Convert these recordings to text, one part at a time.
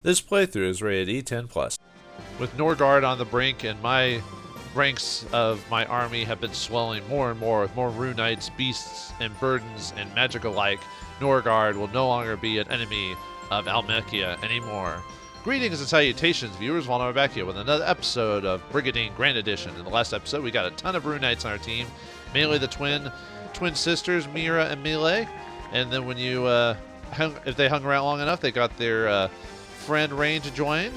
This playthrough is rated E10+. With Norgard on the brink, and my ranks of my army have been swelling more and more with more Rune Knights, beasts, and burdens, and magic alike, Norgard will no longer be an enemy of Almekia anymore. Greetings and salutations, viewers. Vauldemare back here with another episode of Brigandine Grand Edition. In the last episode, we got a ton of Rune Knights on our team, mainly the twin sisters, Mira and Melee. And then when you, if they hung around long enough, they got their friend Rain to join,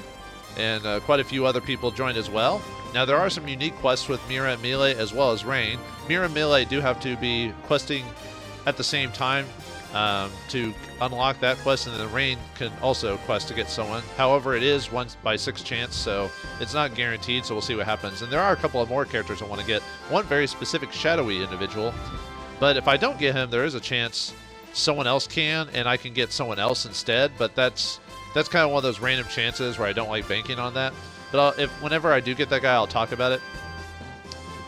and quite a few other people joined as well. Now there are some unique quests with Mira and Melee as well as Rain. Mira and Melee do have to be questing at the same time to unlock that quest, and then Rain can also quest to get someone. However, it is 1 by 6 chance, so it's not guaranteed, so we'll see what happens. And there are a couple of more characters I want to get. One very specific shadowy individual, but if I don't get him, there is a chance someone else can, and I can get someone else instead, but that's kind of one of those random chances where I don't like banking on that. But whenever I do get that guy, I'll talk about it.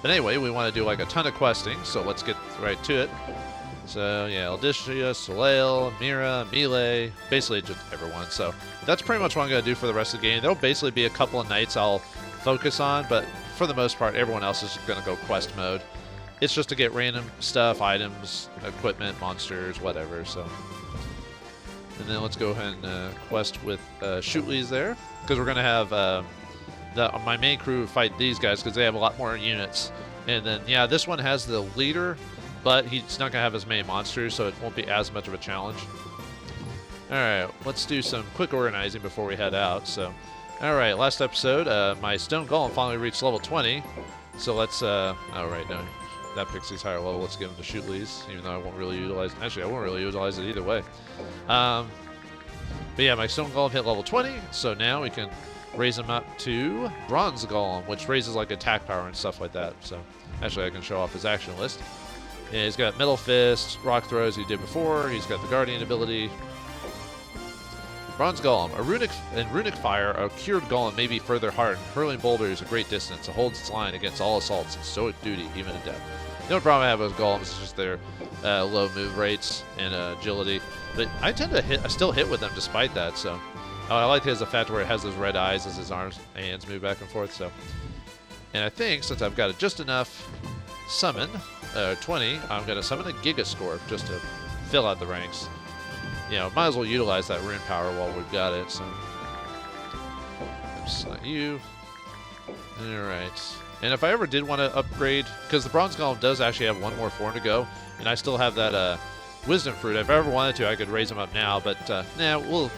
But anyway, we want to do like a ton of questing, so let's get right to it. So yeah, Aldicia, Soleil, Mira, Melee, basically just everyone. So that's pretty much what I'm going to do for the rest of the game. There'll basically be a couple of knights I'll focus on, but for the most part, everyone else is going to go quest mode. It's just to get random stuff, items, equipment, monsters, whatever. So. And then let's go ahead and quest with Shootleys there, because we're going to have my main crew fight these guys because they have a lot more units. And then, yeah, this one has the leader, but he's not going to have as many monsters, so it won't be as much of a challenge. Alright, let's do some quick organizing before we head out. So, alright, last episode, my Stone Golem finally reached level 20. So let's, oh, right, no, that Pixie's higher level. Let's give him to Shootleys, even though I won't really utilize it. Actually, I won't really utilize it either way. But yeah, my Stone Golem hit level 20, so now we can raise him up to Bronze Golem, which raises like attack power and stuff like that. So actually I can show off his action list. Yeah, he's got Metal Fist, Rock Throws he did before, he's got the Guardian ability. Bronze Golem, in Runic Fire, a cured golem may be further hardened, hurling boulders a great distance. It holds its line against all assaults and stoic duty, even in death. The only problem I have with golems is just their low move rates and agility. But I tend to I still hit with them despite that, so. Oh, I like his effect where it has those red eyes as his arms and hands move back and forth, so. And I think since I've got just enough summon, 20, I'm going to summon a Gigascorp just to fill out the ranks. You know, might as well utilize that rune power while we've got it, so. Oops, not you. Alright. And if I ever did want to upgrade, because the Bronze Golem does actually have one more form to go, and I still have that Wisdom Fruit. If I ever wanted to, I could raise them up now, but nah,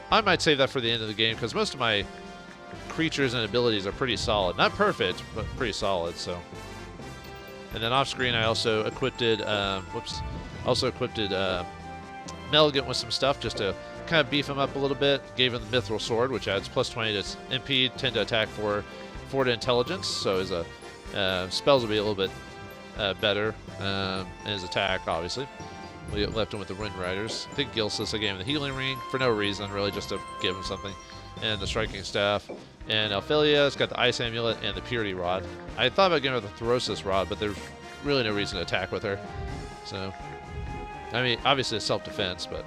I might save that for the end of the game, because most of my creatures and abilities are pretty solid. Not perfect, but pretty solid, so. And then off screen, I also equipped Melgant with some stuff just to kind of beef him up a little bit. Gave him the Mithril Sword, which adds plus 20 to its MP, 10 to attack, 4 to intelligence, so his spells will be a little bit better, and his attack, obviously. We left him with the Wind Riders. I think Gilsis, I gave him the Healing Ring for no reason, really, just to give him something. And the Striking Staff. And Alphelia's got the Ice Amulet and the Purity Rod. I thought about giving her the Thorosis Rod, but there's really no reason to attack with her. So, I mean, obviously it's self-defense, but...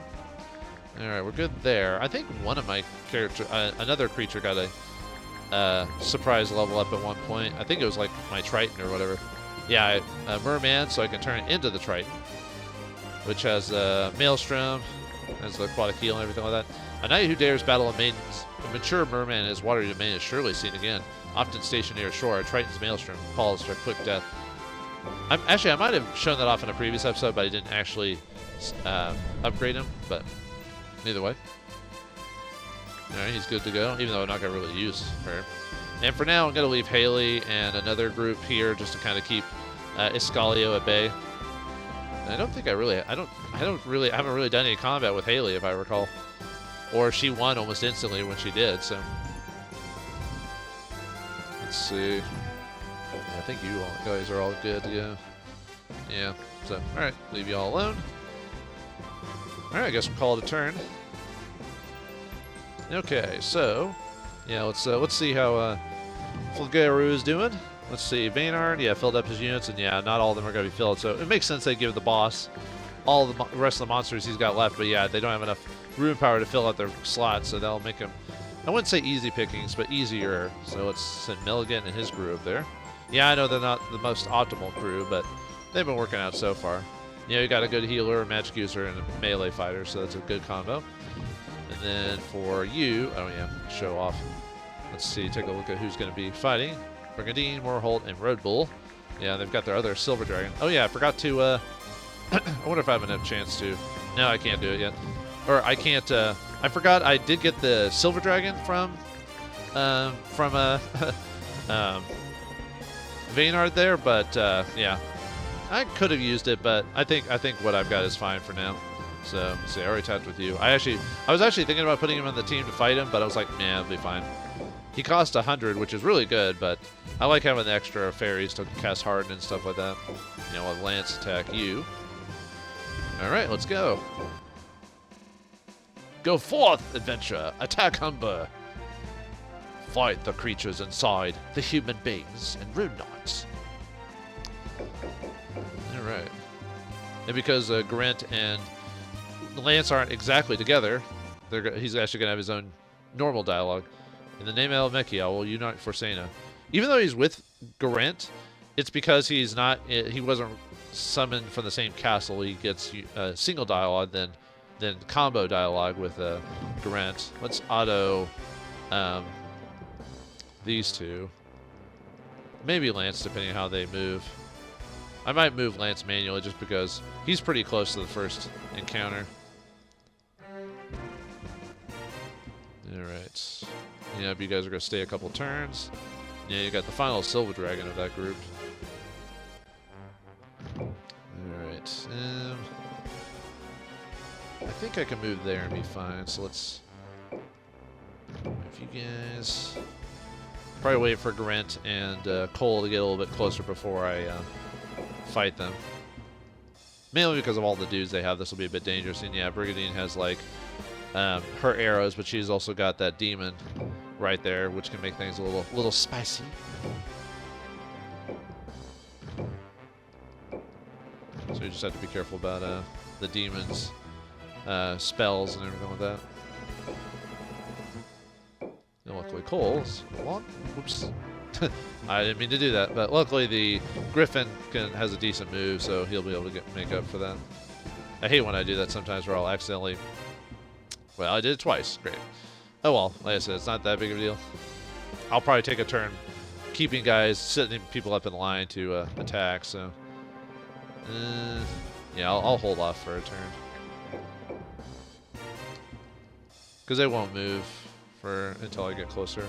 Alright, we're good there. I think one of my characters, another creature got a surprise level up at one point. I think it was like my Triton or whatever. Yeah, Merman, so I can turn it into the Triton, which has Maelstrom, has the aquatic heal and everything like that. A knight who dares battle a maidens, a mature merman in his watery domain is surely seen again. Often stationed near shore, a Triton's Maelstrom calls for quick death. I might have shown that off in a previous episode, but I didn't actually upgrade him, but either way. Alright, he's good to go, even though I'm not going to really use her. And for now, I'm going to leave Haley and another group here just to kind of keep Iscalio at bay. I don't think I haven't really done any combat with Haley, if I recall. Or she won almost instantly when she did, so. Let's see. Yeah, I think you all guys are all good, yeah. Yeah, so, alright, leave you all alone. Alright, I guess we'll call it a turn. Okay, so, yeah, let's see how Fulgaru is doing. Let's see, Vaynard, yeah, filled up his units, and yeah, not all of them are going to be filled, so it makes sense they give the boss all the rest of the monsters he's got left, but yeah, they don't have enough rune power to fill out their slots, so that'll make him I wouldn't say easy pickings, but easier. So let's send Milligan and his crew up there. Yeah, I know they're not the most optimal crew, but they've been working out so far. You know, you got a good healer, a magic user, and a melee fighter, so that's a good combo. And then for you, oh yeah, show off. Let's see, take a look at who's going to be fighting. Brigandine, Moorholt, and Road Bull. Yeah, they've got their other Silver Dragon. Oh yeah, I forgot to, I wonder if I have enough chance to. No, I can't do it yet. Or I can't, I forgot I did get the Silver Dragon from Vaynard there, but, yeah. I could have used it, but I think what I've got is fine for now. So, let's see, I already talked with you. I was actually thinking about putting him on the team to fight him, but I was like, nah, it'll be fine. He cost 100, which is really good, but I like having the extra fairies to cast Harden and stuff like that. You know, let Lance attack you. Alright, let's go. Go forth, adventure. Attack Humber. Fight the creatures inside, the human beings and Rune Knights. Alright. And because Grant and Lance aren't exactly together, he's actually going to have his own normal dialogue. In the name of Almekia, I will unite Forsena. Even though he's with Garant, it's because he wasn't summoned from the same castle. He gets single dialogue, then combo dialogue with Garant. Let's auto these two. Maybe Lance, depending on how they move. I might move Lance manually just because he's pretty close to the first encounter. Alright. Yeah, if you guys are going to stay a couple turns. Yeah, you got the final Silver Dragon of that group. Alright. I think I can move there and be fine, so let's... If you guys... Probably wait for Garant and Cole to get a little bit closer before I fight them. Mainly because of all the dudes they have, this will be a bit dangerous. And yeah, Brigandine has like her arrows, but she's also got that demon right there, which can make things a little spicy. So you just have to be careful about the demons' spells and everything like that. And luckily Cole's whoops. I didn't mean to do that, but luckily the Griffin has a decent move, so he'll be able to make up for that. I hate when I do that sometimes where I'll accidentally... Well, I did it twice. Great. Oh well, like I said, it's not that big of a deal. I'll probably take a turn keeping guys, setting people up in line to attack, so... yeah, I'll hold off for a turn. Because they won't move until I get closer.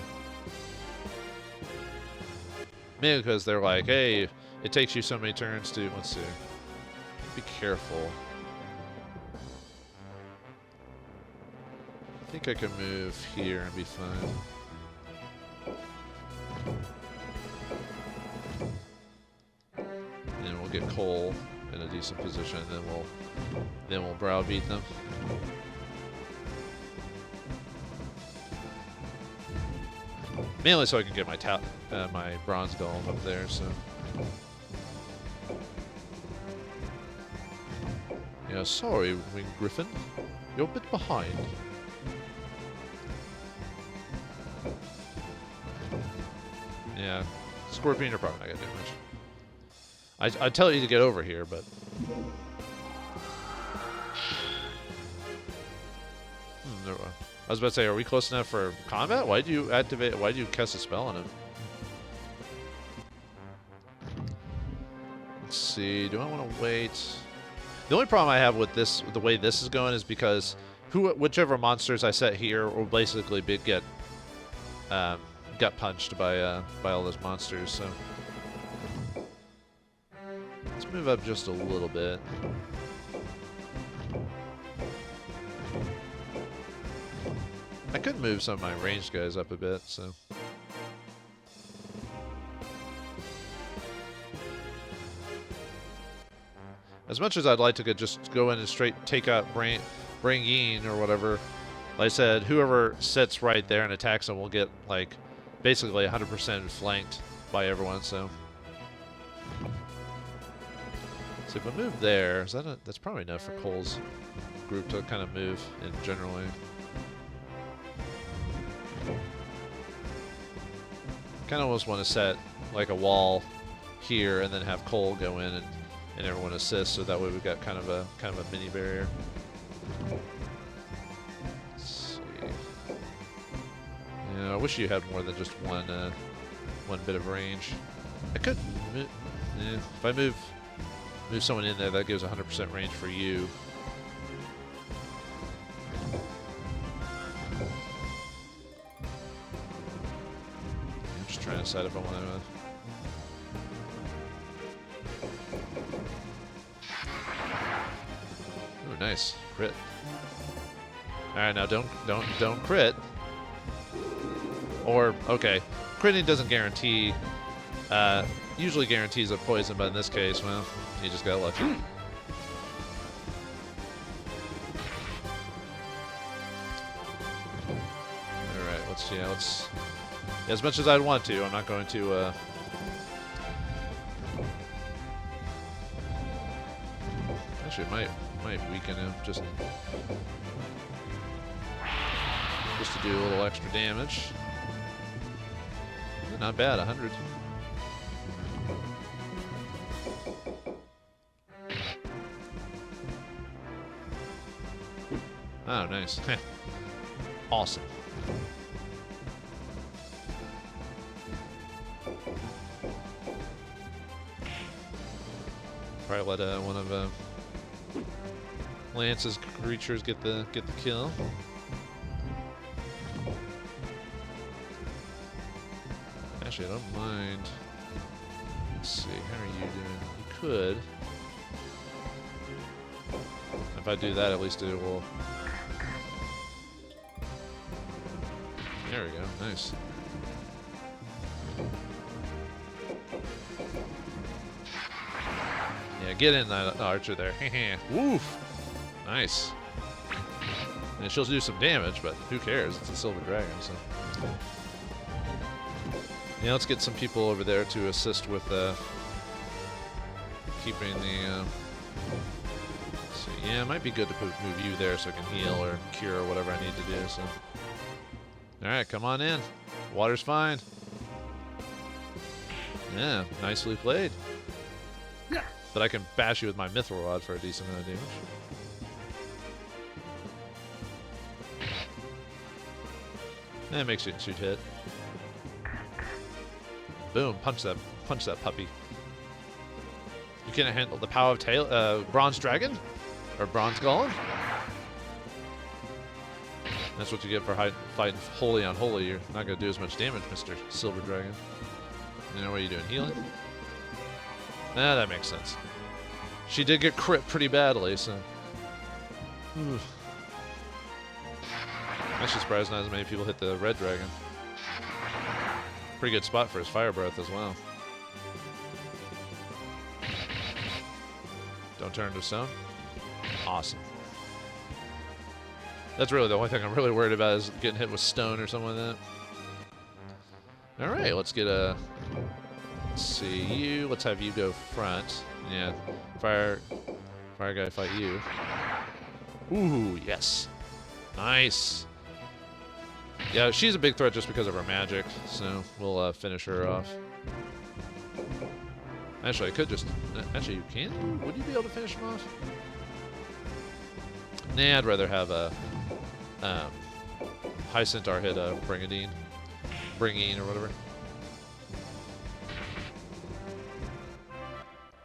Maybe because they're like, hey, it takes you so many turns to... Let's see. Be careful. I think I can move here and be fine. And we'll get Cole in a decent position, and then we'll browbeat them. Mainly so I can get my bronze golem up there, so... Yeah, sorry, Winged Griffin. You're a bit behind. Yeah, Scorpion, you're probably not gonna do much. I tell you to get over here, but... I was about to say, are we close enough for combat? Why did you cast a spell on him? Let's see, do I want to wait? The only problem I have with this, the way this is going, is because whichever monsters I set here will basically get gut punched by all those monsters, so... Let's move up just a little bit. I could move some of my ranged guys up a bit, so... As much as I'd like to just go in and straight take out Brigandine or whatever, like I said, whoever sits right there and attacks them will get, like, basically 100% flanked by everyone, so... So if I move there, that's probably enough for Cole's group to kind of move in generally. Kind of almost want to set like a wall here and then have Cole go in and everyone assist, so that way we've got kind of a mini barrier. Let's see. Yeah, I wish you had more than just one bit of range. I could, if I move someone in there, that gives 100% range for you. I'm just trying to decide if I want to. Oh, nice crit. All right, now don't crit. Or okay, critting doesn't guarantee. Usually guarantees a poison, but in this case, well, you just got lucky. All right, let's. As much as I'd want to, I'm not going to. Actually, it might weaken him just to do a little extra damage. Not bad, 100. Oh, nice. Awesome. Probably let one of Lance's creatures get the kill. Actually, I don't mind. Let's see, how are you doing? You could. If I do that, at least it will. There we go, nice. Yeah, get in that archer there. Woof! Nice. And she'll do some damage, but who cares? It's a silver dragon, so. Yeah, let's get some people over there to assist with keeping the. So yeah, it might be good to move you there so I can heal or cure or whatever I need to do. So, all right, come on in. Water's fine. Yeah, nicely played. But I can bash you with my mithril rod for a decent amount of damage. That makes it shoot hit. Boom! Punch that puppy. You can't handle the power of Bronze Dragon, or Bronze Golem. That's what you get for fighting holy on holy. You're not gonna do as much damage, Mr. Silver Dragon. You know what are you doing? Healing? Nah, that makes sense. She did get crit pretty badly, so. Oof. Actually surprised not as many people hit the red dragon. Pretty good spot for his fire breath as well. Don't turn to stone. Awesome. That's really the only thing I'm really worried about is getting hit with stone or something like that. All right, let's get a. Let's see you. Let's have you go front. Yeah, fire guy fight you. Ooh, yes, nice. Yeah, she's a big threat just because of her magic, so we'll finish her off. Actually, I could just. Actually, you can? Would you be able to finish him off? Nah, I'd rather have a High Centaur hit a Brigandine. Brigandine or whatever.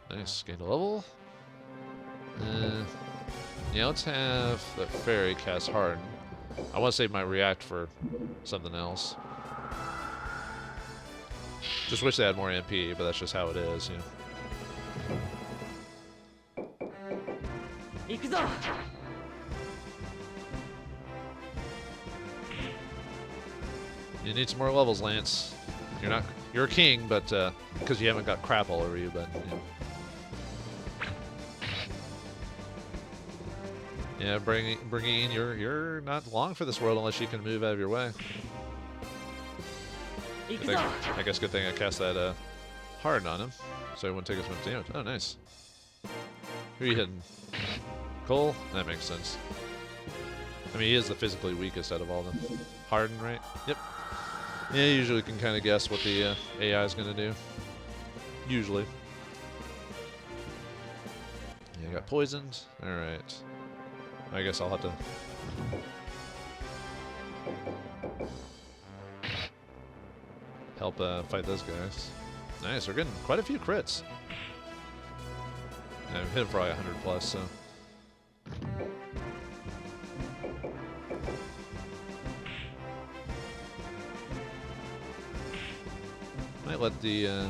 Nice, gain a level. Yeah, let's have the fairy cast Harden. I want to save my react for something else. Just wish they had more MP, but that's just how it is, you know. You need some more levels, Lance. You're a king, but because you haven't got crap all over you, but you know. Yeah, Brigandine, you're not long for this world unless you can move out of your way. I guess good thing I cast that Harden on him, so he wouldn't take as much damage. Oh, nice. Who are you hitting? Cole? That makes sense. I mean, he is the physically weakest out of all of them. Harden, right? Yep. Yeah, usually you can kind of guess what the AI is going to do. Usually. Yeah, I got poisoned. Alright. I guess I'll have to... help fight those guys. Nice, we're getting quite a few crits. I've hit him for like 100 plus, so... Might let the,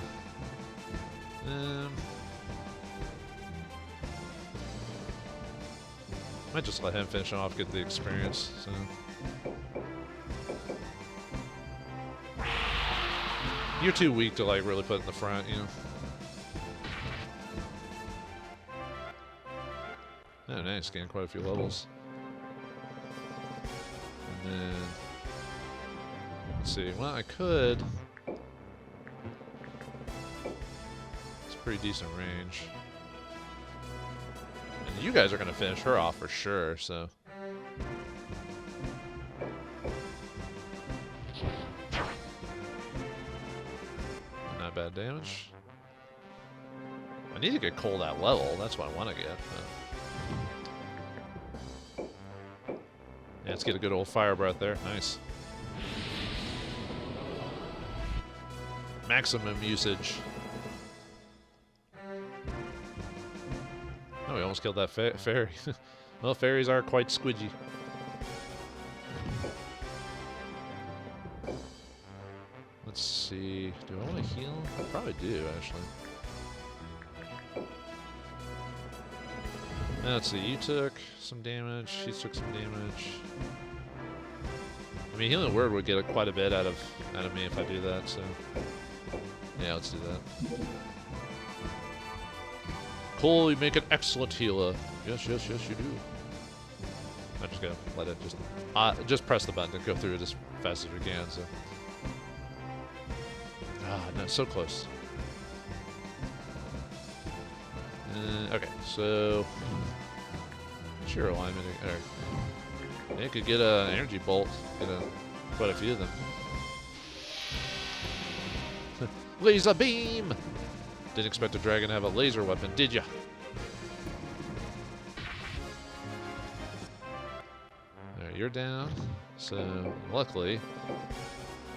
might just let him finish off, get the experience, so... You're too weak to, like, really put in the front, you know? Oh, nice, gained quite a few levels. And then... Let's see, well, I could... Pretty decent range. And you guys are going to finish her off for sure, so... Not bad damage. I need to get cold at level, that's what I want to get. But... Yeah, let's get a good old fire breath there. Nice. Maximum usage. Oh, we almost killed that fairy. Well, fairies are quite squidgy. Let's see. Do I want to heal? I probably do, actually. Let's see. You took some damage. She took some damage. I mean, healing word would get quite a bit out of me if I do that. So, yeah, let's do that. Cole, you make an excellent healer. Yes, yes, yes, you do. I'm just gonna let it just press the button and go through it as fast as we can. So, no, so close. Okay, so sure alignment. They could get an energy bolt. Get quite a few of them. Laser beam. Didn't expect a dragon to have a laser weapon, did ya? Alright, you're down. So, luckily...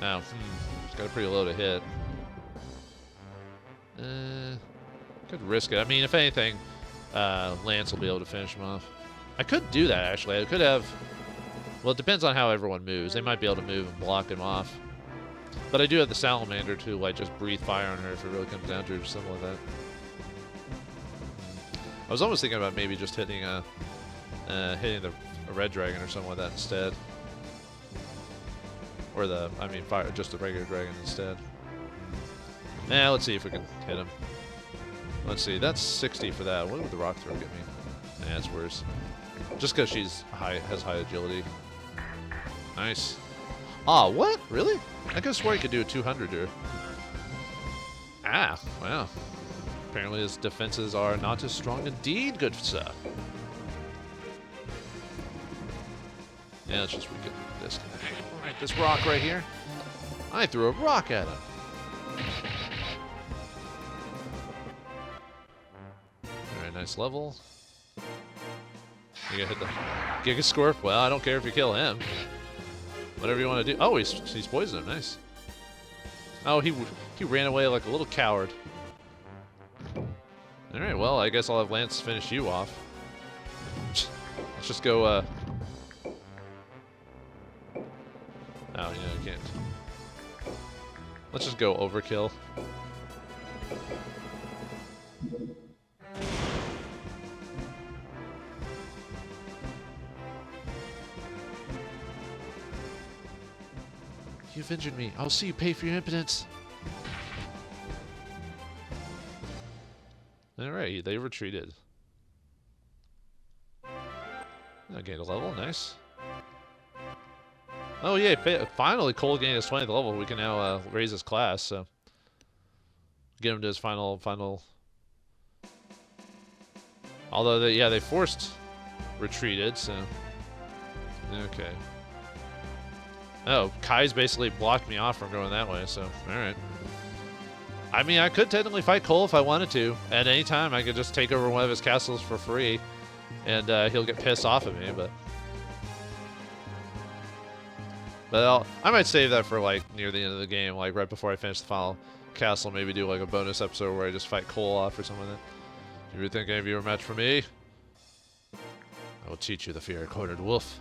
Oh, it's got a pretty low to hit. Could risk it. I mean, if anything, Lance will be able to finish him off. I could do that, actually. I could have... Well, it depends on how everyone moves. They might be able to move and block him off. But I do have the salamander to, like, just breathe fire on her if it really comes down to it or something like that. I was almost thinking about maybe just hitting a red dragon or something like that instead. Or fire, just a regular dragon instead. Yeah, let's see if we can hit him. Let's see, that's 60 for that. What would the rock throw get me? Nah, it's worse. Just because she's has high agility. Nice. Ah, what? Really? I could have swore he could do a 200 here. Ah, wow. Apparently his defenses are not as strong indeed, good sir. Yeah, let's just get this guy. Alright, this rock right here. I threw a rock at him. Alright, nice level. You gonna hit the Giga Scorp? Well, I don't care if you kill him. Whatever you want to do. Oh, he's poisoned him. Nice. Oh, he ran away like a little coward. All right. Well, I guess I'll have Lance finish you off. Let's just go. Oh, yeah, I can't. Let's just go overkill. You've injured me. I'll see you pay for your impotence. Alright, they retreated. I gained a level, nice. Oh yeah, finally Cole gained his 20th level. We can now raise his class, so get him to his final. Although they forced retreated, so okay. Oh, Kai's basically blocked me off from going that way, so, alright. I mean, I could technically fight Cole if I wanted to. At any time, I could just take over one of his castles for free, and he'll get pissed off at me, but I might save that for, like, near the end of the game, like, right before I finish the final castle, maybe do, like, a bonus episode where I just fight Cole off or something like that. You think any of you are a match for me? I will teach you the fear of cornered wolf.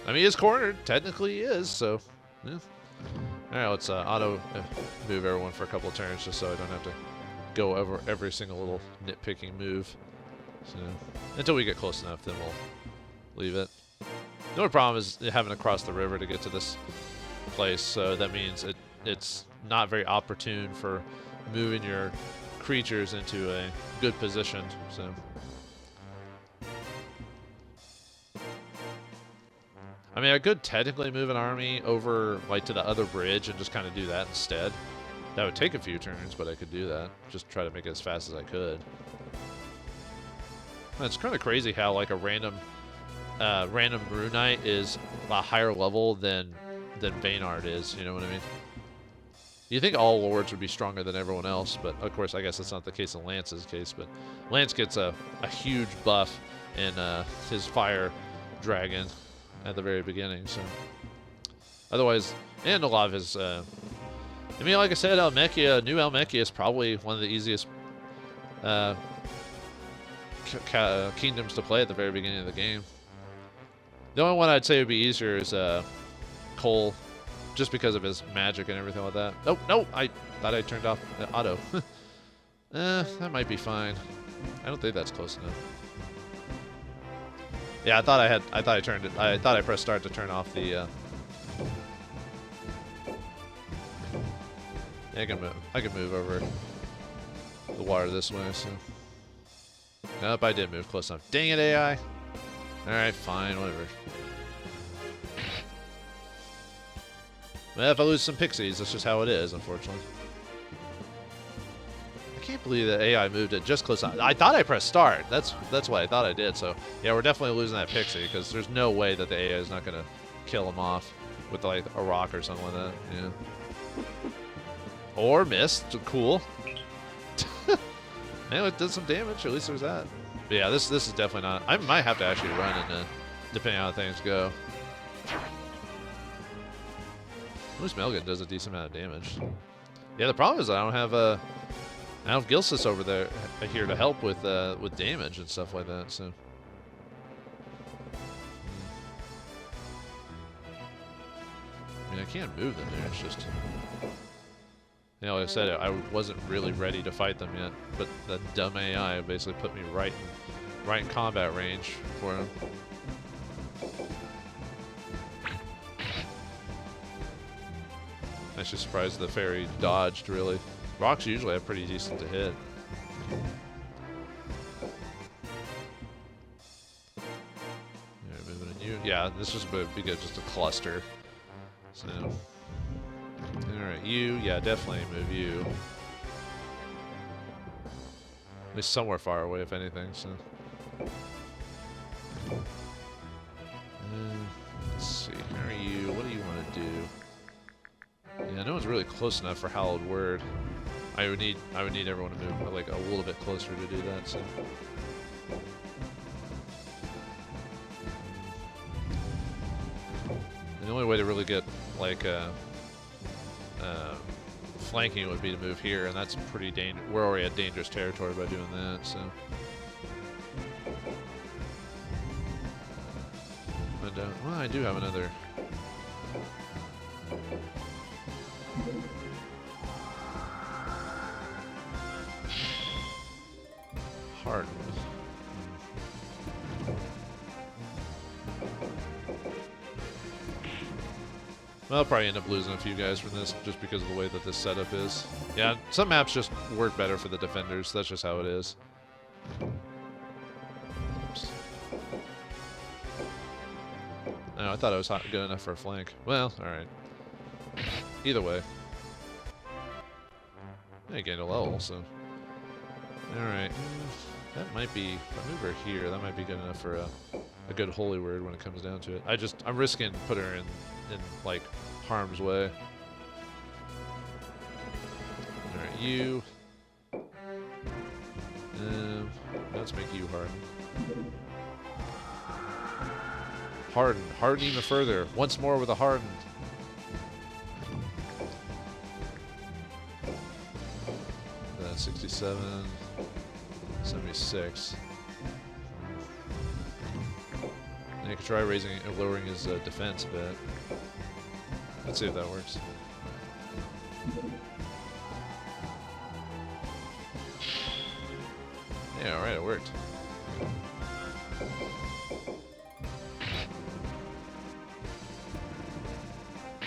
I mean, he is cornered. Technically, he is, so, yeah. Alright, let's auto move everyone for a couple of turns just so I don't have to go over every single little nitpicking move. So, until we get close enough, then we'll leave it. The only problem is having to cross the river to get to this place, so that means it's not very opportune for moving your creatures into a good position, so. I mean, I could technically move an army over, like, to the other bridge and just kind of do that instead. That would take a few turns, but I could do that. Just try to make it as fast as I could. It's kind of crazy how, like, a random Rune Knight is a higher level than Vaynard is, you know what I mean? You think all lords would be stronger than everyone else, but of course I guess that's not the case in Lance's case, but Lance gets a huge buff in his fire dragon at the very beginning, so otherwise, and a lot of his I mean, like I said, Almekia, new Almekia is probably one of the easiest kingdoms to play at the very beginning of the game. The only one I'd say would be easier is Cole, just because of his magic and everything like that. Nope, nope, I thought I turned off auto. That might be fine. I don't think that's close enough. Yeah, I thought I pressed start to turn off the yeah, I can move over the water this way, so. Nope, I did move close enough. Dang it, AI. Alright, fine, whatever. Well, if I lose some pixies, that's just how it is, unfortunately. I can't believe that AI moved it just close enough. I thought I pressed start. That's what I thought I did, so yeah, we're definitely losing that pixie, because there's no way that the AI is not going to kill him off with, like, a rock or something like that, yeah. Or missed, cool. Anyway, it did some damage, at least there's that. But yeah, this is definitely not. I might have to actually run and depending on how things go. At least Melgan does a decent amount of damage. Yeah, the problem is I don't have Gilsis over there here to help with damage and stuff like that. So. I mean, I can't move them there. It's just. You know, like I said, I wasn't really ready to fight them yet, but that dumb AI basically put me right in combat range for him. I'm actually surprised the fairy dodged, really. Rocks usually have pretty decent to hit. Yeah, moving in you. Yeah, this was be good, just a cluster. So. Alright, you, yeah, definitely move you. At least somewhere far away, if anything, so. Let's see, how are you? What do you want to do? Yeah, no one's really close enough for Hallowed Word. I would need everyone to move, like, a little bit closer to do that, so. And the only way to really get, like, flanking would be to move here, and that's pretty dangerous. We're already at dangerous territory by doing that, so. But, well, I do have another. Heart. Well, I'll probably end up losing a few guys from this just because of the way that this setup is. Yeah, some maps just work better for the defenders. That's just how it is. Oops. No, I thought I was good enough for a flank. Well, alright. Either way. I gained a level, so. Alright. That might be, if I move her here, that might be good enough for a good holy word when it comes down to it. I'm risking putting her in in like harm's way. Alright, you. Let's make you harden. Harden. Harden even further. Once more with a harden. 67, 76. And you could try raising or lowering his defense a bit. Let's see if that works. Yeah, alright, it worked.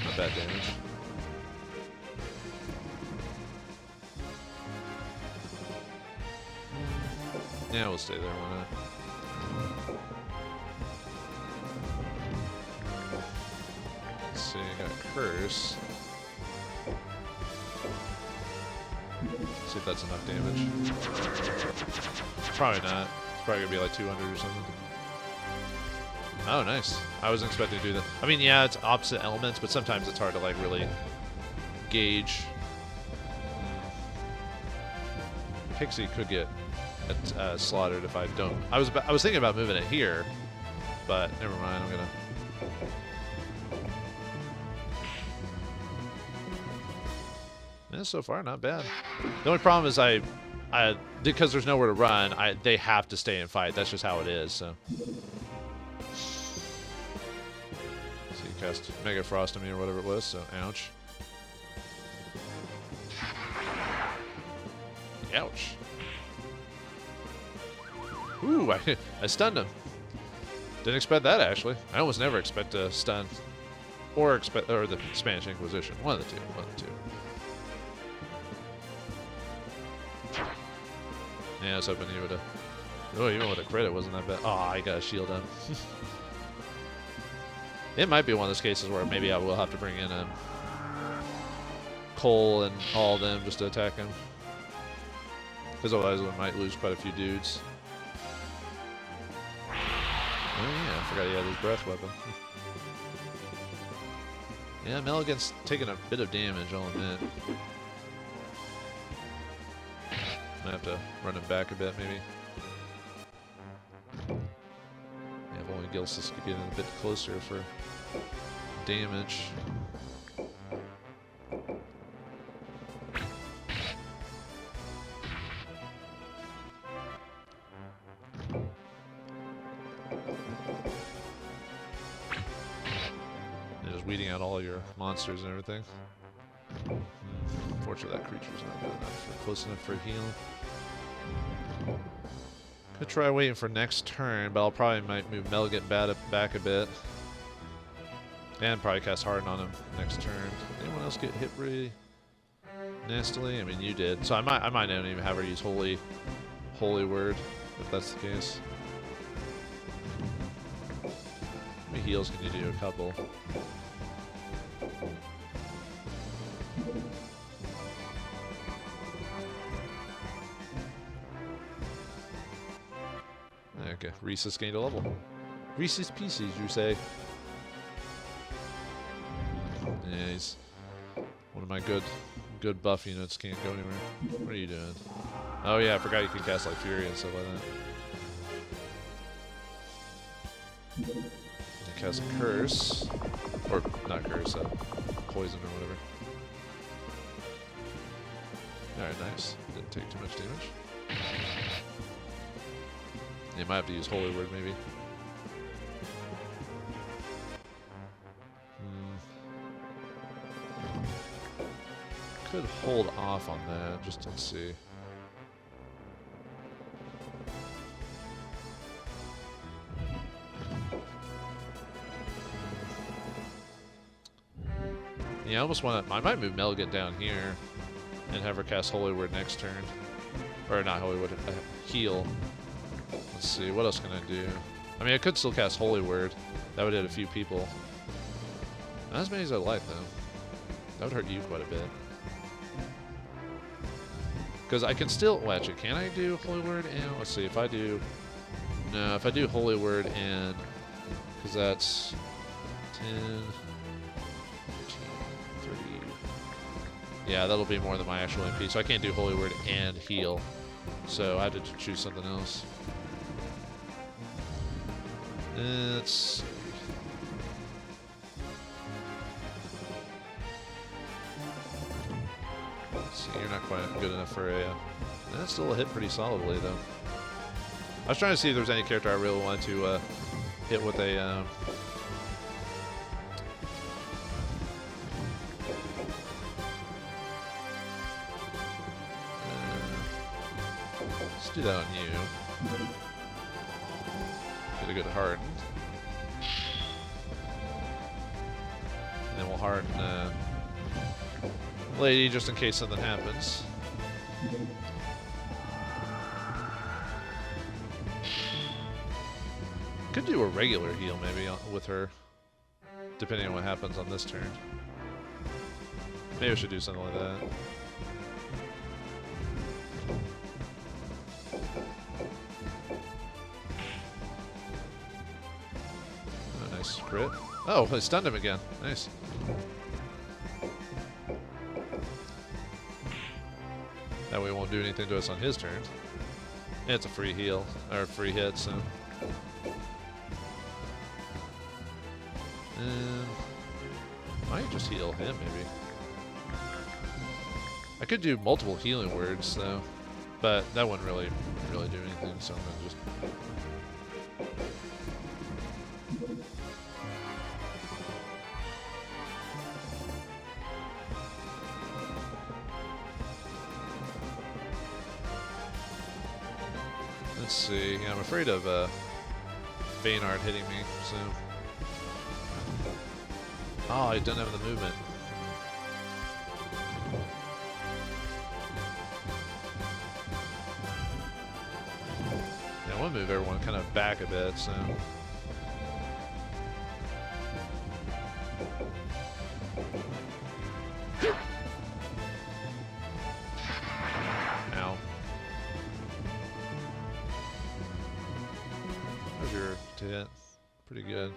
Not bad damage. Yeah, we'll stay there, why not? Let's see, I got a curse. See if that's enough damage. Probably not. It's probably gonna be like 200 or something. Oh, nice. I wasn't expecting to do that. I mean, yeah, it's opposite elements, but sometimes it's hard to like really gauge. Pixie could get slaughtered if I don't. I was thinking about moving it here, but never mind. I'm gonna. Yeah, so far not bad. The only problem is I because there's nowhere to run. They have to stay and fight. That's just how it is. So. So you cast Mega Frost on me or whatever it was. So ouch. Ouch. Ooh, I stunned him. Didn't expect that, actually. I almost never expect to stun. Or the Spanish Inquisition. One of the two. One of the two. Yeah, I was hoping he would have... Oh, even with a crit, it wasn't that bad. Oh, I got a shield on. It might be one of those cases where maybe I will have to bring in Cole and all of them just to attack him. Because otherwise we might lose quite a few dudes. Oh yeah, I forgot he had his breath weapon. Yeah, Milligan's taking a bit of damage, I'll admit. Might have to run him back a bit, maybe. Yeah, if only Gilsis could get in a bit closer for damage. Weeding out all your monsters and everything. Unfortunately, that creature's not good enough or close enough for a heal. Could try waiting for next turn, but I'll probably might move Melgit back a bit. And probably cast Harden on him next turn. Anyone else get hit really nastily? I mean, you did. So I might not even have her use Holy Word, if that's the case. How many heals can you do? A couple. Okay, Rhesus gained a level. Reese's Pieces, you say? Yeah, he's one of my good buff units. Can't go anywhere. What are you doing? Oh yeah, I forgot you can cast like Fury and stuff like that. You cast a Curse, or not Curse, Poison or whatever. All right, nice. Didn't take too much damage. You might have to use Holy Word, maybe. Could hold off on that, just to see. Yeah, I almost want to... I might move Melgit down here and have her cast Holy Word next turn. Or not Holy Word, heal. Let's see, what else can I do? I mean, I could still cast Holy Word. That would hit a few people. Not as many as I'd like, though. That would hurt you quite a bit. Because I can still... Well, actually, can I do Holy Word and... Let's see, if I do... No, if I do Holy Word and... Because that's... 10... Yeah, that'll be more than my actual MP, so I can't do Holy Word and heal. So I had to choose something else. Let's see. You're not quite good enough for a... that's still a hit pretty solidly, though. I was trying to see if there was any character I really wanted to hit with a... let's do that on you. Get a good harden. And then we'll harden Lady just in case something happens. Could do a regular heal maybe with her, depending on what happens on this turn. Maybe I should do something like that. Oh, nice crit. Oh, I stunned him again. Nice. That way it won't do anything to us on his turn. And it's a free heal, or free hit, so. Might just heal him, maybe. I could do multiple healing words, though, but that wouldn't really do anything, so I'm gonna just... Let's see. Yeah, I'm afraid of Vaynard hitting me, so... Oh, I don't have the movement. Yeah, I want to move everyone kind of back a bit, so... Ow. How's your hit? Pretty good.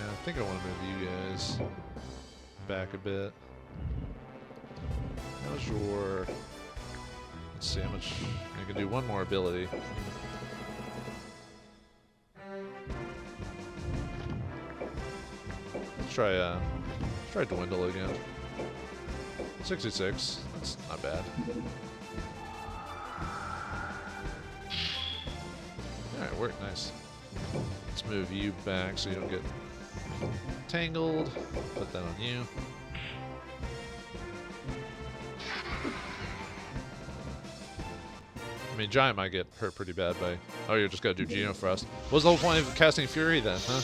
I think I want to move you guys back a bit. How's your... Let's see how much... I can do one more ability. Let's try Dwindle again. 66. That's not bad. Alright, worked. Nice. Let's move you back so you don't get tangled. Put that on you. I mean, Giant might get hurt pretty bad by... Oh, you're just gonna do Genofrost. What's the whole point of casting Fury then, huh?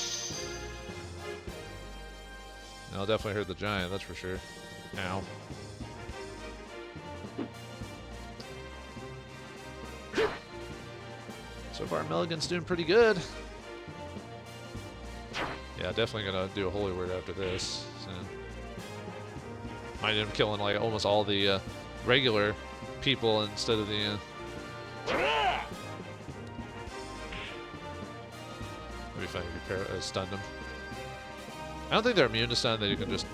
I'll definitely hurt the Giant, that's for sure. Ow. So far, Milligan's doing pretty good. Yeah, definitely gonna do a Holy Word after this. So. Might end up killing like almost all the regular people instead of the... Maybe if I can stun them. I don't think they're immune to stun, that you can just...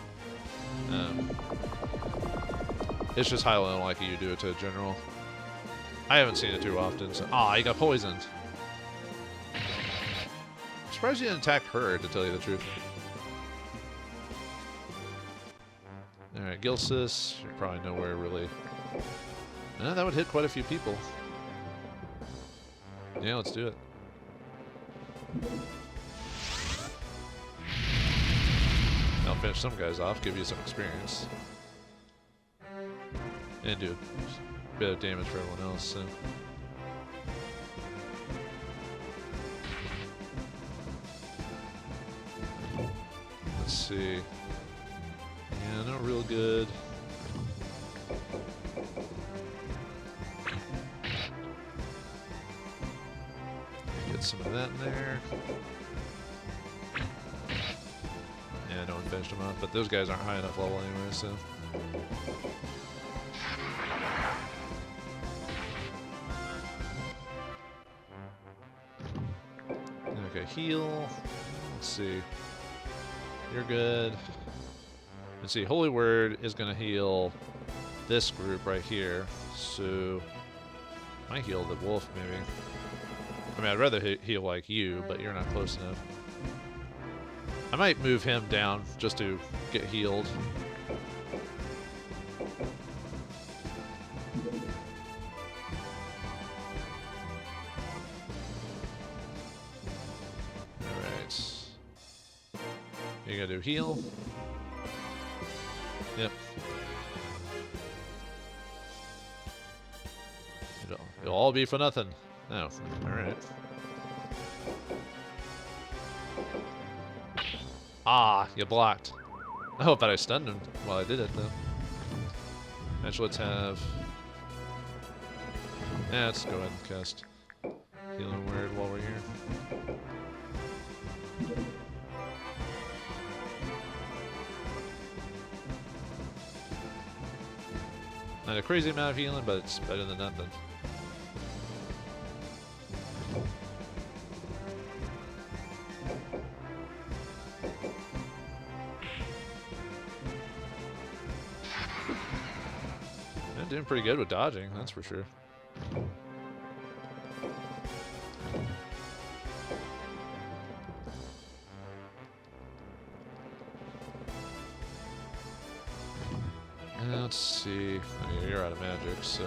it's just highly unlikely you do it to a general. I haven't seen it too often, so... Ah, he got poisoned. I'm surprised you didn't attack her, to tell you the truth. Alright, Gilsis, you're probably nowhere really... that would hit quite a few people. Yeah, let's do it. I'll finish some guys off, give you some experience. And do a bit of damage for everyone else, so... Let's see. Yeah, not real good. Get some of that in there. Yeah, no one finished them off, but those guys aren't high enough level anyway, so... Okay, heal. Let's see. You're good. Let's see. Holy Word is going to heal this group right here. So, might heal the wolf maybe. I mean, I'd rather heal like you, but you're not close enough. I might move him down just to get healed. You gotta do heal. Yep. It'll all be for nothing. Oh, alright. Ah, you blocked. Oh, but I stunned him while I did it, though. Actually, let's have... Yeah, let's go ahead and cast Healing Word while we're here. Not a crazy amount of healing, but it's better than nothing. I'm doing pretty good with dodging, that's for sure. Let's see. Oh, yeah, you're out of magic, so.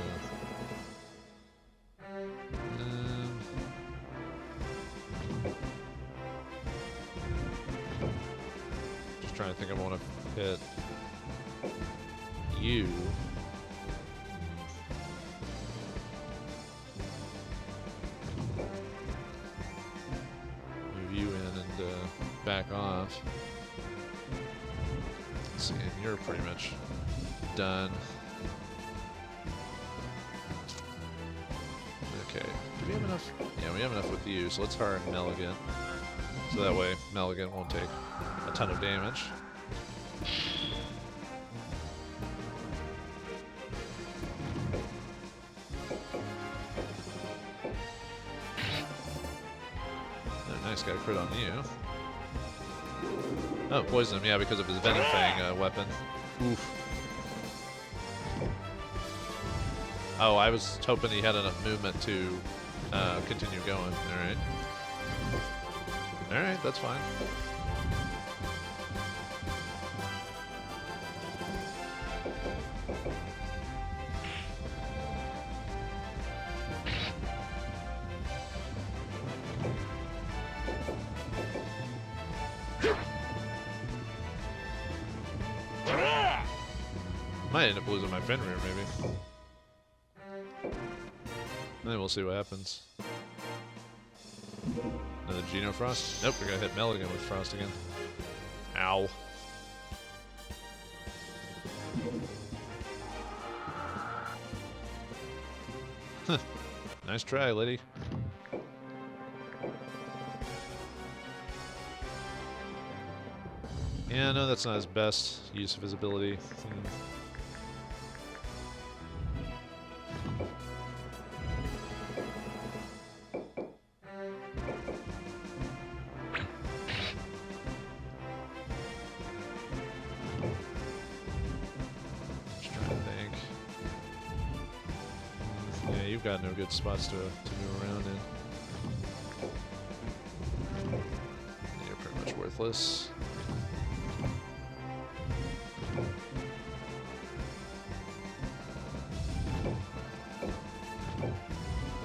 Just trying to think. I want to hit you. Move you in and back off. Let's see. And you're pretty much done. Okay. Do we have enough? Yeah, we have enough with you, so let's hard Mel again. So that way, Melligan won't take a ton of damage. Oh, nice, got a crit on you. Oh, poison him, yeah, because of his Venom Fang weapon. Oof. Oh, I was hoping he had enough movement to continue going. Alright. Alright, that's fine. Might end up losing my Fenrir, maybe. And then we'll see what happens. Another Geno Frost? Nope, we're gonna hit Mel again with Frost again. Ow. Nice try, lady. Yeah, no, that's not his best use of his ability. You've got no good spots to move around in. You're pretty much worthless.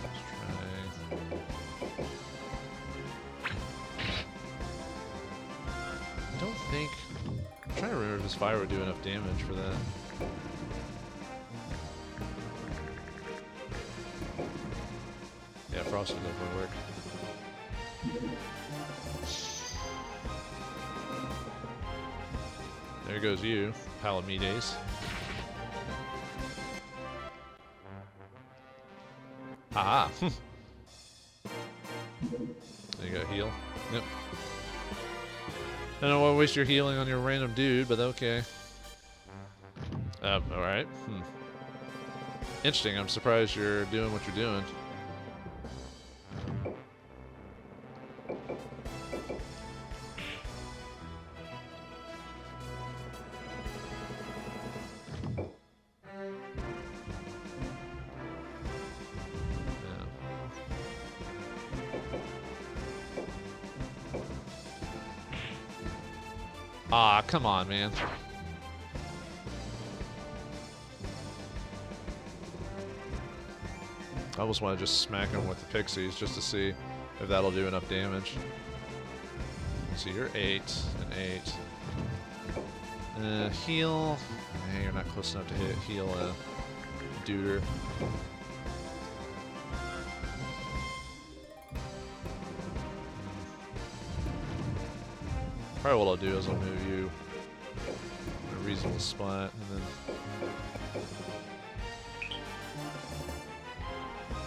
Let's try. I don't think. I'm trying to remember if his fire would do enough damage for that. Frost would definitely work. There goes you, Palamedes. Haha! You got heal. Yep. I don't want to waste your healing on your random dude, but okay. Alright. Interesting, I'm surprised you're doing what you're doing. Ah, come on, man. I almost want to just smack him with the pixies just to see if that'll do enough damage. So you're 8 and 8. Heal. Nah, you're not close enough to heal Duder. Probably what I'll do is I'll move you in a reasonable spot, and then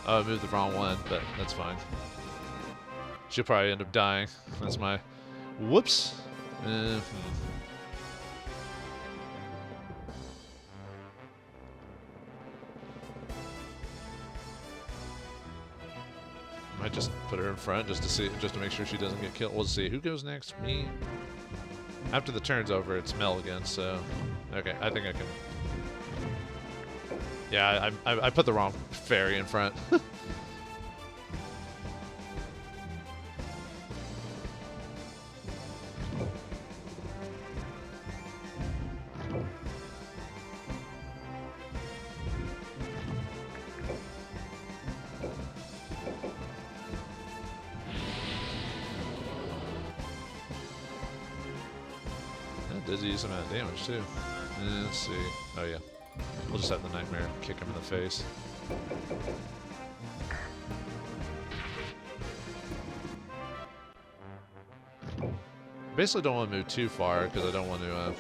oh, I moved the wrong one, but that's fine. She'll probably end up dying. That's my whoops. Might just put her in front just to see, just to make sure she doesn't get killed. We'll see who goes next. Me. After the turn's over, it's Mel again. So, okay, I think I can. Yeah, I put the wrong fairy in front. Does a decent amount of damage too. Let's see. Oh yeah. We'll just have the nightmare kick him in the face. Basically don't want to move too far because I don't want to I'll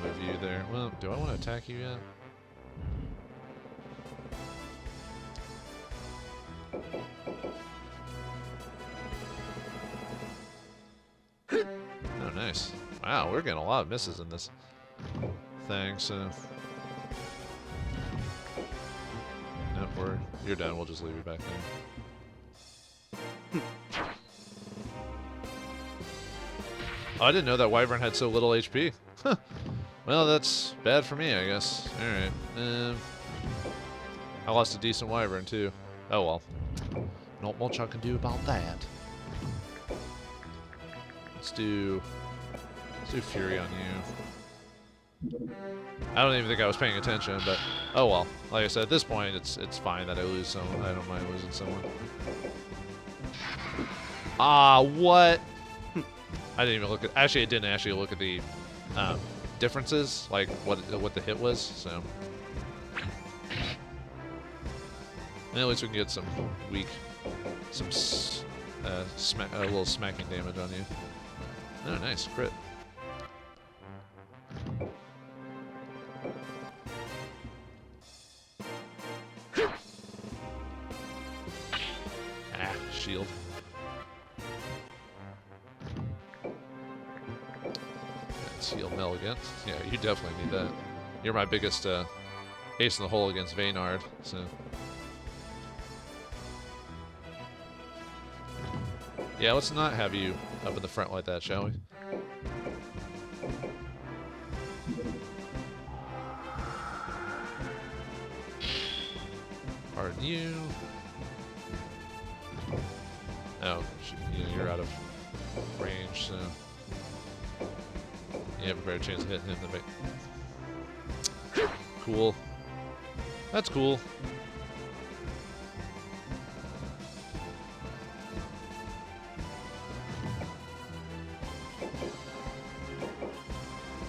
move you there. Well, do I want to attack you yet? Oh, nice. Wow, we're getting a lot of misses in this thing, so... Nope, you're done. We'll just leave you back there. Oh, I didn't know that Wyvern had so little HP. Huh. Well, that's bad for me, I guess. Alright. I lost a decent Wyvern, too. Oh, well. Not much I can do about that. Let's do Fury on you. I don't even think I was paying attention, but oh well. Like I said, at this point, it's fine that I lose someone. I don't mind losing someone. Ah, what? I didn't even look at. Actually, I didn't actually look at the differences, like what the hit was. So, and at least we can get some a little smacking damage on you. Oh, nice crit. Ah, shield. Let's heal Mel again. Yeah, you definitely need that. You're my biggest ace in the hole against Vaynard, so. Yeah, let's not have you up in the front like that, shall we? Pardon you. Oh, you're out of range, so you have a better chance of hitting him than me. Cool. That's cool.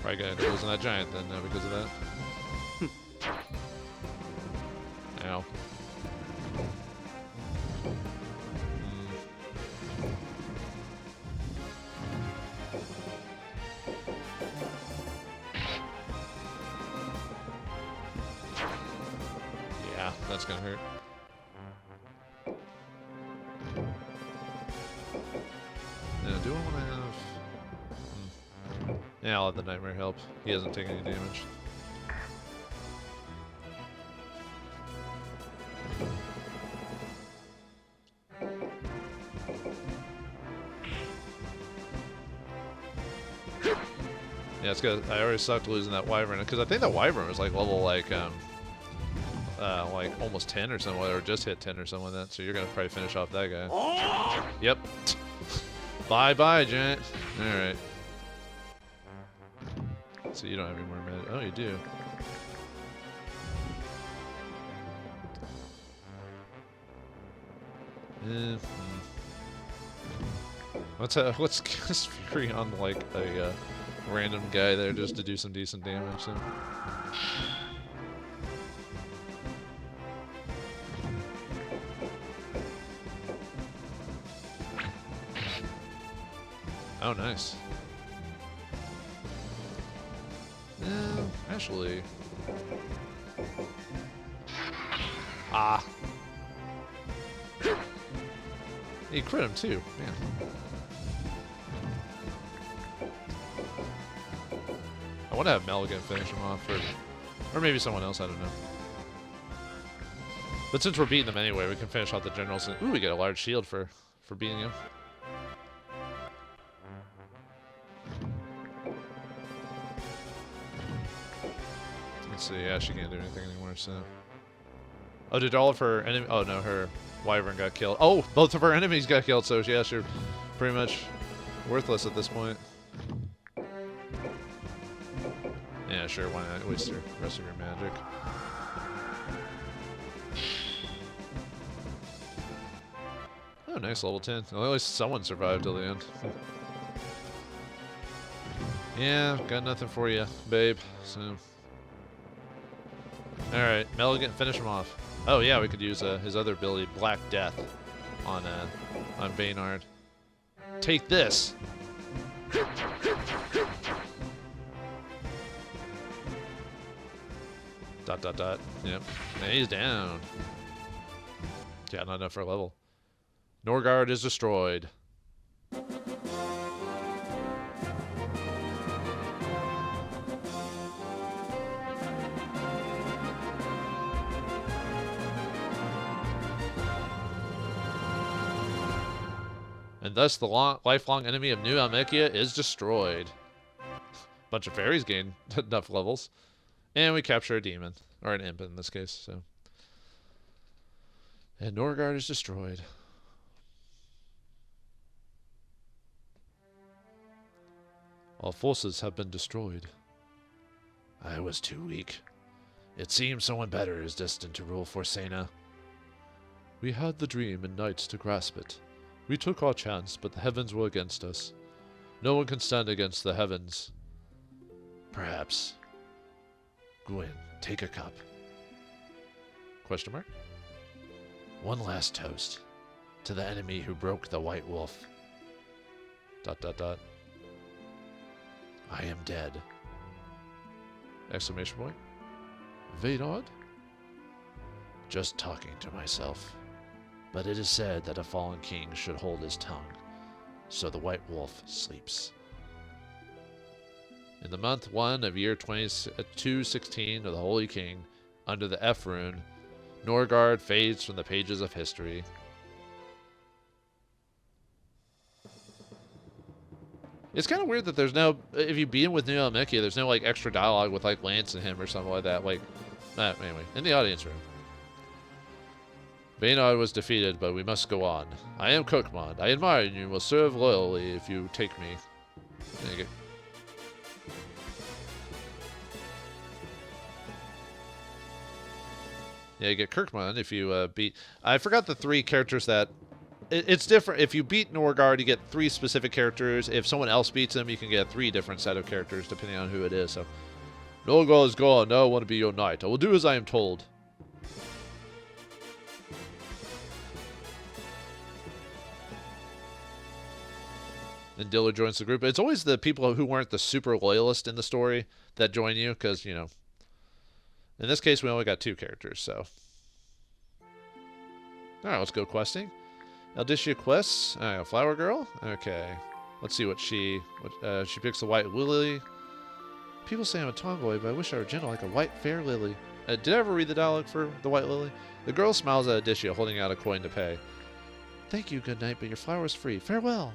Probably gonna end up losing that giant then because of that. Ow. Yeah, that's gonna hurt. Now, do I want to have... Yeah, I'll let the nightmare help. He hasn't taken any damage. Yeah, it's good. I already sucked losing that wyvern because I think that wyvern was like level like almost 10 or something, or just hit 10 or something like that. So you're gonna probably finish off that guy. Yep. Bye bye, giant. All right. So you don't have any more med. Oh, you do. Let's cast Fury on like a random guy there just to do some decent damage. So. Oh, nice. Actually. Ah. He crit him too, man. I want to have Mulligan finish him off, or maybe someone else, I don't know. But since we're beating them anyway, we can finish off the generals. And, ooh, we get a large shield for beating him. Let's see, yeah, she can't do anything anymore, so... Oh, did all of her enemies... Oh, no, her wyvern got killed. Oh, both of her enemies got killed, so yeah, she's pretty much worthless at this point. Yeah, sure, why not waste the rest of your magic. Oh, nice, level 10. Well, at least someone survived till the end. Yeah, got nothing for you, babe, so... Alright, Mulligan, finish him off. Oh yeah, we could use his other ability, Black Death, on Baynard. Take this! Dot dot dot. Yep. And he's down. Yeah, not enough for a level. Norgard is destroyed. And thus the lifelong enemy of New Almekia is destroyed. Bunch of fairies gain enough levels. And we capture a demon. Or an imp in this case, so. And Norgard is destroyed. All forces have been destroyed. I was too weak. It seems someone better is destined to rule Forsena. We had the dream and nights to grasp it. We took our chance, but the heavens were against us. No one can stand against the heavens. Perhaps. Gwyn, take a cup. Question mark? One last toast. To the enemy who broke the White Wolf. Dot dot dot. I am dead. Exclamation point. Vaynard? Just talking to myself. But it is said that a fallen king should hold his tongue, so the White Wolf sleeps. In the month 1 of year 216 of the Holy King, under the F rune, Norgard fades from the pages of history. It's kind of weird that there's no, if you beat him with New Almekia, there's no like extra dialogue with like Lance and him or something like that. Like, anyway, in the audience room. Baynard was defeated, but we must go on. I am Kirkmond. I admire you and will serve loyally if you take me. There you go. Yeah, you get Kirkmond if you beat... I forgot the 3 characters that... It's different. If you beat Norgard, you get 3 specific characters. If someone else beats him, you can get 3 different set of characters, depending on who it is. So, Norgard is gone. Now I want to be your knight. I will do as I am told. And Diller joins the group. It's always the people who weren't the super loyalist in the story that join you, because, you know, in this case, we only got 2 characters, so. Alright, let's go questing. Aldicia quests. Flower Girl? Okay. Let's see what she picks the white lily. People say I'm a tomboy, but I wish I were gentle like a white fair lily. Did I ever read the dialogue for the white lily? The girl smiles at Aldicia, holding out a coin to pay. Thank you, good night, but your flower is free. Farewell!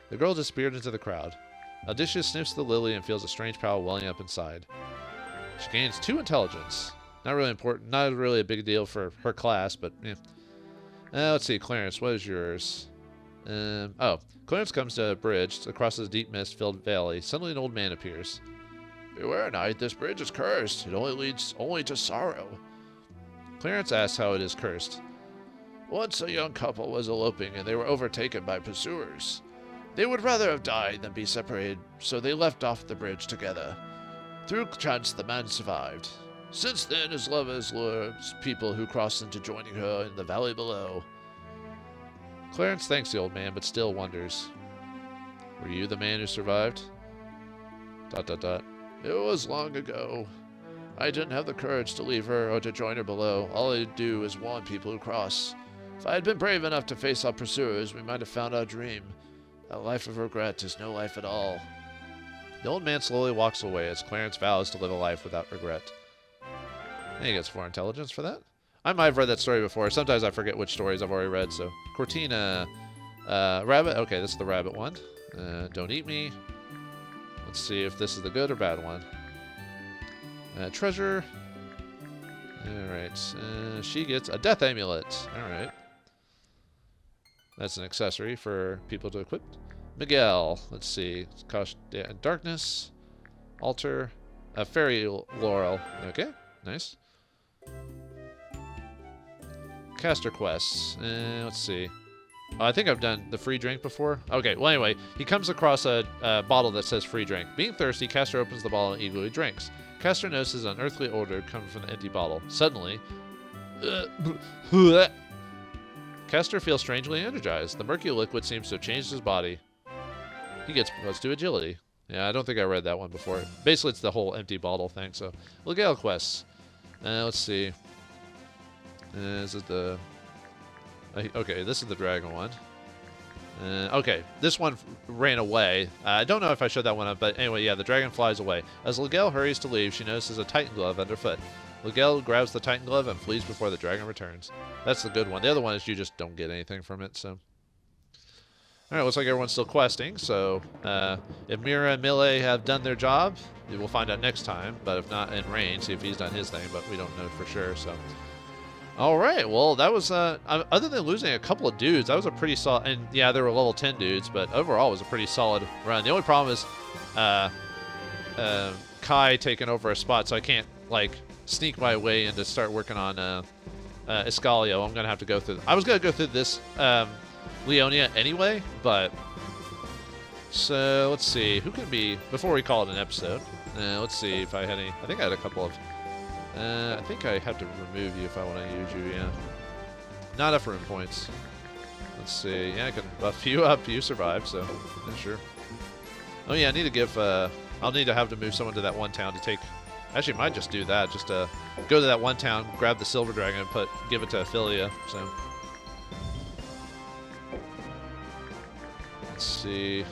The girl disappeared into the crowd. Odysseus sniffs the lily and feels a strange power welling up inside. She gains 2 intelligence. Not really important. Not really a big deal for her class, but yeah. Let's see, Clarence, what is yours? Clarence comes to a bridge across a deep mist-filled valley. Suddenly an old man appears. Beware, knight, this bridge is cursed. It only leads to sorrow. Clarence asks how it is cursed. Once a young couple was eloping and they were overtaken by pursuers. They would rather have died than be separated, so they left off the bridge together. Through chance, the man survived. Since then, his love has lured people who crossed into joining her in the valley below. Clarence thanks the old man, but still wonders. Were you the man who survived? ... It was long ago. I didn't have the courage to leave her or to join her below. All I'd do is warn people who cross. If I had been brave enough to face our pursuers, we might have found our dream. A life of regret is no life at all. The old man slowly walks away as Clarence vows to live a life without regret. And he gets 4 intelligence for that. I might have read that story before. Sometimes I forget which stories I've already read. So, Cortina, rabbit. Okay, this is the rabbit one. Don't eat me. Let's see if this is the good or bad one. Treasure. Alright. She gets a death amulet. Alright. That's an accessory for people to equip. Miguel. Let's see. Darkness. Altar. Fairy laurel. Okay. Nice. Caster quests. Let's see. I think I've done the free drink before. Okay, well anyway, he comes across a bottle that says free drink. Being thirsty, Caster opens the bottle and eagerly drinks. Caster notices an unearthly odor coming from the empty bottle. Suddenly, Caster feels strangely energized. The murky liquid seems to have changed his body. He gets plus 2 agility. Yeah, I don't think I read that one before. Basically, it's the whole empty bottle thing. So, Legale quests. Let's see. Is it the... okay, this is the dragon one. Okay, this one ran away. I don't know if I showed that one up, but anyway, yeah, the dragon flies away. As Legale hurries to leave, she notices a Titan glove underfoot. Legale grabs the Titan glove and flees before the dragon returns. That's the good one. The other one is you just don't get anything from it, so... Alright, looks like everyone's still questing, so if Mira and Mille have done their job, we'll find out next time, but if not, in Rain, see if he's done his thing, but we don't know for sure, so... Alright, well, that was, other than losing a couple of dudes, that was a pretty solid, and yeah, there were level 10 dudes, but overall it was a pretty solid run. The only problem is, Kai taking over a spot, so I can't, like, sneak my way in to start working on, Escalio. I'm gonna have to go through, I was gonna go through this, Leonia anyway, but, so, let's see, who can be, before we call it an episode, let's see if I had any, I think I had a couple of, I think I have to remove you if I want to use you, yeah. Not enough room points. Let's see, yeah, I can buff you up, you survive, so, yeah, sure. Oh yeah, I need to give, I'll need to have to move someone to that one town to take, actually might just do that, just go to that one town, grab the silver dragon and give it to Ophelia, so. Let's see,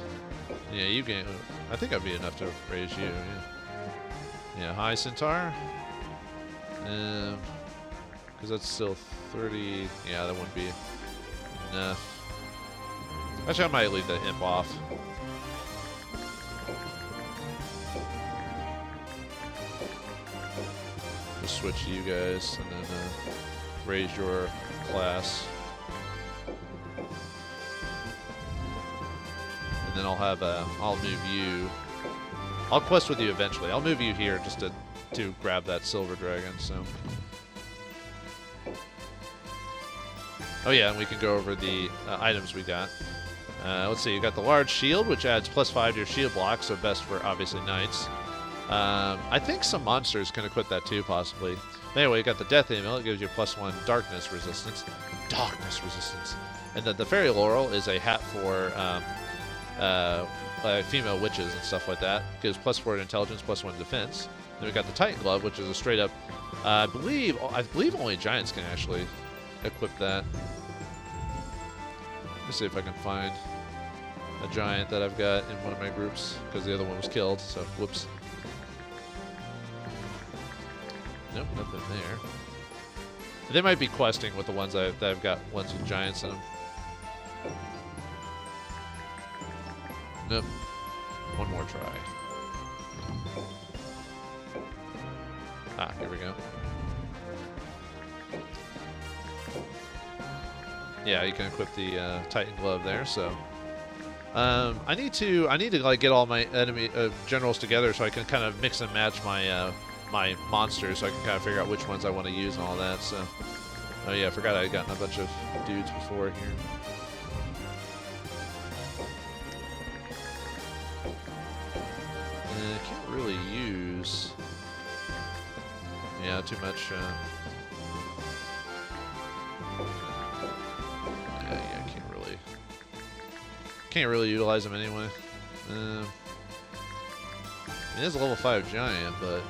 yeah, you gain, I think I'd be enough to raise you, yeah. Yeah, hi Centaur. Because that's still 30. Yeah, that wouldn't be enough. Actually, I might leave the imp off. Just switch to you guys and then raise your class. And then I'll have I'll move you. I'll quest with you eventually. I'll move you here just to grab that silver dragon, so. Oh yeah, and we can go over the items we got. Let's see, you got the large shield, which adds +5 to your shield block, so best for, obviously, knights. I think some monsters can equip that too, possibly. But anyway, you got the death amulet, gives you +1 darkness resistance. Darkness resistance. And then the fairy laurel is a hat for female witches and stuff like that. Gives +4 to intelligence, +1 defense. Then we got the Titan glove, which is a straight up. I believe only giants can actually equip that. Let me see if I can find a giant that I've got in one of my groups, because the other one was killed. So whoops. Nope, nothing there. They might be questing with the ones that I've got ones with giants in them. Nope. One more try. Ah, here we go. Yeah, you can equip the Titan glove there. So, I need to like get all my enemy generals together so I can kind of mix and match my my monsters, so I can kind of figure out which ones I want to use and all that. So, oh yeah, I forgot I had gotten a bunch of dudes before here. I can't really use. Yeah, too much. Yeah, can't really utilize them anyway. It is a level 5 giant, but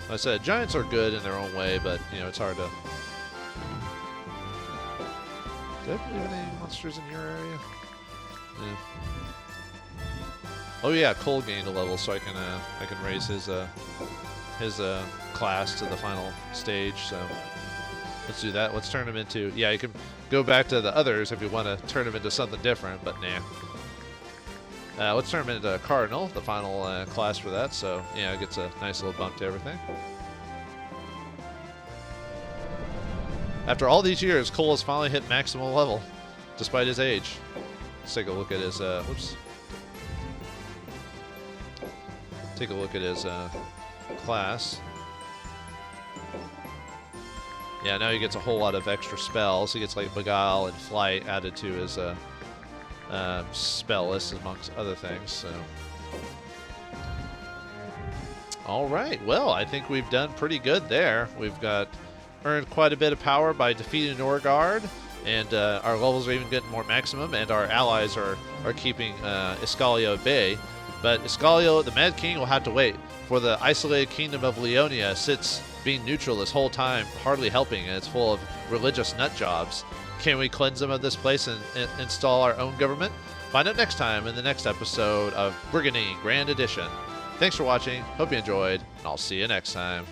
like I said, giants are good in their own way, but you know it's hard to. Do I have any monsters in your area? Yeah. Oh yeah, Cole gained a level, so I can raise his class to the final stage. So let's do that. Let's turn him into. Yeah, you can go back to the others if you want to turn him into something different, but nah. Let's turn him into Cardinal, the final class for that. So yeah, it gets a nice little bump to everything. After all these years, Cole has finally hit maximal level, despite his age. Let's take a look at his. Whoops. Take a look at his class. Yeah, now he gets a whole lot of extra spells. He gets like Beguile and Flight added to his spell list, amongst other things. So, all right. Well, I think we've done pretty good there. We've earned quite a bit of power by defeating Norgard, and our levels are even getting more maximum, and our allies are keeping Esgares at bay. But Esgares, the Mad King, will have to wait, for the isolated kingdom of Leonia sits being neutral this whole time, hardly helping, and it's full of religious nut jobs. Can we cleanse them of this place and install our own government? Find out next time in the next episode of Brigandine Grand Edition. Thanks for watching, hope you enjoyed, and I'll see you next time.